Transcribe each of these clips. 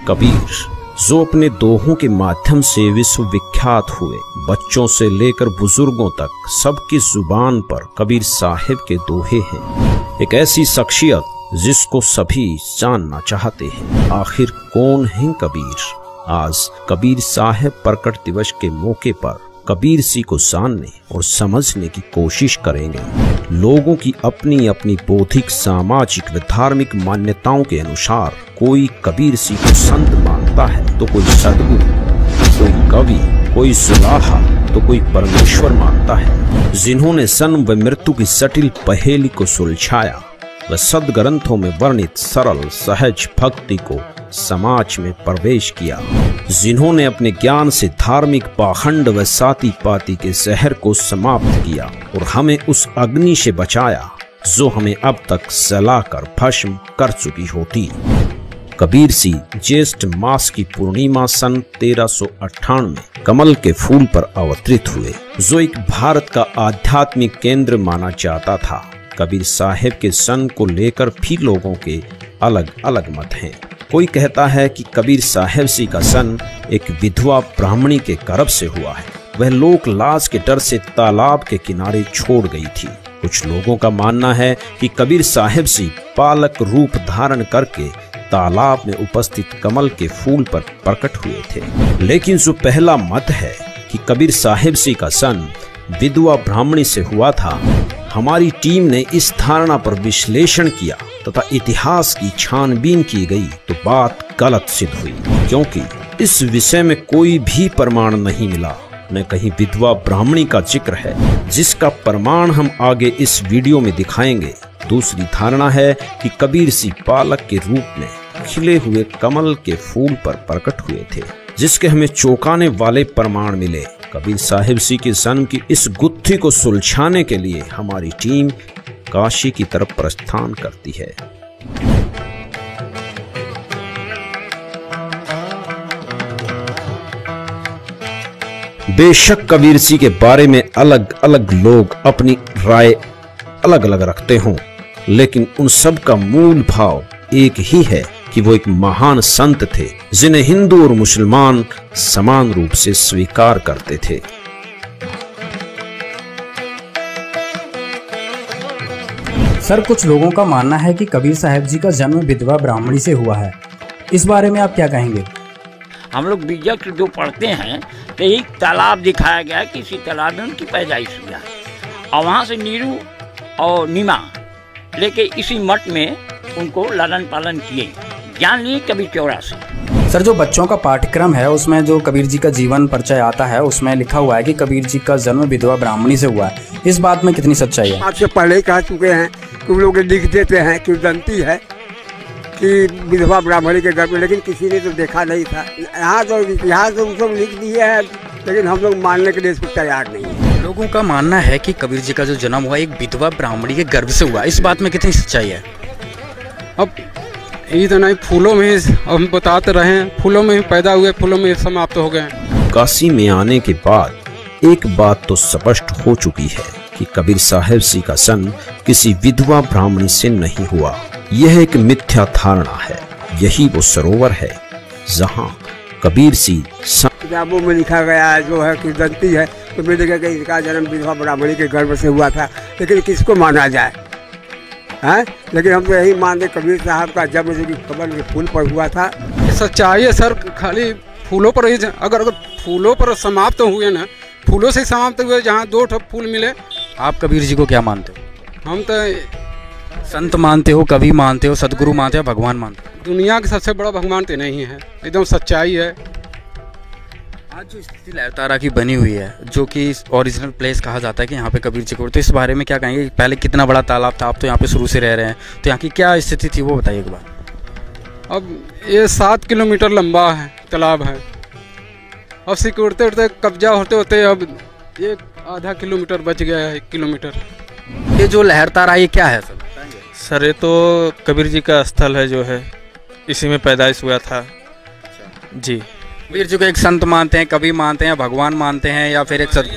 कबीर, जो अपने दोहों के माध्यम से विश्वविख्यात हुए। बच्चों से लेकर बुजुर्गों तक सबकी जुबान पर कबीर साहिब के दोहे हैं। एक ऐसी शख्सियत जिसको सभी जानना चाहते हैं। आखिर कौन है कबीर? आज कबीर साहिब प्रकट दिवस के मौके पर कबीर सी को जानने और समझने की कोशिश करेंगे। लोगों की अपनी अपनी बौद्धिक, सामाजिक व धार्मिक मान्यताओं के अनुसार कोई कबीर सी को संत मानता है तो कोई सदगुरु, कोई कवि, कोई सुलाहा तो कोई परमेश्वर मानता है। जिन्होंने जन्म व मृत्यु की जटिल पहेली को सुलझाया व सदग्रंथों में वर्णित सरल सहज भक्ति को समाज में प्रवेश किया। जिन्होंने अपने ज्ञान से धार्मिक पाखंड व साती पाती के जहर को समाप्त किया और हमें उस अग्नि से बचाया जो हमें अब तक जलाकर भस्म कर चुकी होती। कबीर सी ज्येष्ठ मास की पूर्णिमा सन 1398 कमल के फूल पर अवतरित हुए, जो एक भारत का आध्यात्मिक केंद्र माना जाता था। कबीर साहिब के सन को लेकर भी लोगों के अलग अलग मत हैं। कोई कहता है कि कबीर साहिब सी का सन एक विधवा ब्राह्मणी के गर्भ से हुआ है। वह लोक लाज के डर से तालाब के किनारे छोड़ गई थी। कुछ लोगों का मानना है कि कबीर साहिब सी बालक रूप धारण करके तालाब में उपस्थित कमल के फूल पर प्रकट हुए थे। लेकिन जो पहला मत है कि कबीर साहिब सी का सन विधवा ब्राह्मणी से हुआ था, हमारी टीम ने इस धारणा पर विश्लेषण किया तथा इतिहास की छानबीन की गई तो बात गलत सिद्ध हुई, क्योंकि इस विषय में कोई भी प्रमाण नहीं मिला। न कहीं विधवा ब्राह्मणी का जिक्र है, जिसका प्रमाण हम आगे इस वीडियो में दिखाएंगे। दूसरी धारणा है कि कबीर सी बालक के रूप में खिले हुए कमल के फूल पर प्रकट हुए थे, जिसके हमें चौंकाने वाले प्रमाण मिले। कबीर साहिब सी के जन्म की इस गुत्थी को सुलझाने के लिए हमारी टीम काशी की तरफ प्रस्थान करती है। बेशक कबीर सी के बारे में अलग अलग लोग अपनी राय अलग अलग रखते हों, लेकिन उन सब का मूल भाव एक ही है कि वो एक महान संत थे, जिन्हें हिंदू और मुसलमान समान रूप से स्वीकार करते थे। सर, कुछ लोगों का मानना है कि कबीर साहिब जी का जन्म विधवा ब्राह्मणी से हुआ है। इस बारे में आप क्या कहेंगे? हम लोग बीजक जो पढ़ते हैं तो एक तालाब दिखाया गया, किसी तालाब में उनकी पैदाइश हुआ और वहाँ से नीरू और नीमा लेके इसी मठ में उनको लालन पालन किए, ज्ञान लिए कबीर चौरा से। सर, जो बच्चों का पाठ्यक्रम है उसमें जो कबीर जी का जीवन परिचय आता है, उसमें लिखा हुआ है कि कबीर जी का जन्म विधवा ब्राह्मणी से हुआ है। इस बात में कितनी सच्चाई है? आपसे पहले ही कह चुके हैं कि लोग लिख देते हैं कि दंती है कि विधवा ब्राह्मणी के घर में, लेकिन किसी ने तो देखा नहीं था। यहाँ तो इतिहास तो सब लिख दिए हैं, लेकिन हम लोग मानने के लिए इसको तैयार नहीं है। लोगों का मानना है कि कबीर जी का जो जन्म हुआ एक विधवा ब्राह्मणी के गर्भ से हुआ। इस बात में कितनी सच्चाई है? अब इतना फूलों में हम बताते रहे, फूलों में पैदा हुए, फूलों में समाप्त हो गए। काशी में आने के बाद एक बात तो स्पष्ट हो चुकी है कि कबीर साहिब सी का सन किसी विधवा ब्राह्मणी से नहीं हुआ। यह एक मिथ्या धारणा है। यही वो सरोवर है जहाँ कबीर सी किताबों में लिखा गया है जो है कि दंती है, तो मैं देखा कि इसका जन्म विधवा ब्राह्मणी के गर्भ से हुआ था। लेकिन किसको माना जाए है? लेकिन हम तो यही मानते कबीर साहब का जन्म जो कमल के फूल पर हुआ था। सच्चाई है सर, खाली फूलों पर ही अगर फूलों पर समाप्त हुए ना, फूलों से समाप्त हुए, जहाँ दो फूल मिले। आप कबीर जी को क्या मानते हो? हम तो संत मानते हो, कवि मानते हो, सदगुरु मानते हो, भगवान मानते हो? दुनिया का सबसे बड़ा भगवान तो नहीं है, एकदम सच्चाई है। आज जो स्थिति लहरतारा की बनी हुई है, जो कि ओरिजिनल प्लेस कहा जाता है कि यहाँ पे कबीर जी को, तो इस बारे में क्या कहेंगे? पहले कितना बड़ा तालाब था, आप तो यहाँ पे शुरू से रह रहे हैं, तो यहाँ की क्या स्थिति थी वो बताइए एक बार। अब ये 7 किलोमीटर लंबा है तालाब है, अब सिकुड़ते उड़ते कब्जा होते होते अब एक आधा किलोमीटर बच गया है, 1 किलोमीटर। ये जो लहरतारा ये क्या है सर? सर ये तो कबीर जी का स्थल है, जो है इसी में पैदाइश हुआ था जी। कबीर जी को एक संत मानते हैं, कवि मानते हैं, भगवान मानते हैं, या फिर एक सद?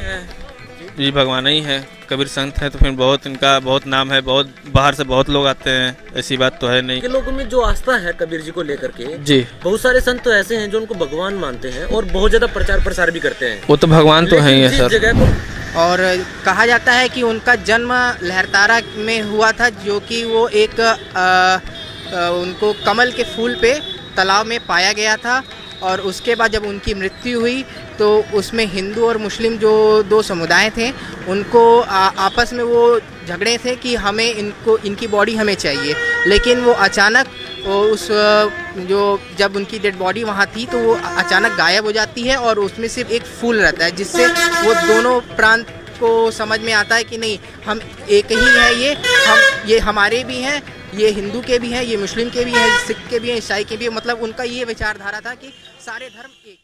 जी भगवान ही है, कबीर संत हैं तो फिर बहुत इनका बहुत नाम है, बहुत बाहर से बहुत लोग आते हैं, ऐसी बात तो है नहीं। के लोगों में जो आस्था है कबीर जी को लेकर के, जी बहुत सारे संत तो ऐसे हैं जो उनको भगवान मानते हैं और बहुत ज्यादा प्रचार प्रसार भी करते हैं। वो तो भगवान तो है ही है जिस सर। जगह को और कहा जाता है कि उनका जन्म लहरतारा में हुआ था, जो कि वो एक उनको कमल के फूल पे तालाब में पाया गया था। और उसके बाद जब उनकी मृत्यु हुई तो उसमें हिंदू और मुस्लिम जो दो समुदाय थे उनको आपस में वो झगड़े थे कि हमें इनकी बॉडी हमें चाहिए। लेकिन वो अचानक उस जो जब उनकी डेड बॉडी वहाँ थी तो वो अचानक गायब हो जाती है और उसमें सिर्फ एक फूल रहता है, जिससे वो दोनों प्रांत को समझ में आता है कि नहीं, हम एक ही है, ये हमारे भी हैं, ये हिंदू के भी हैं, ये मुस्लिम के भी हैं, सिख के भी हैं, ईसाई के भी हैं। मतलब उनका ये विचारधारा था कि सारे धर्म एक।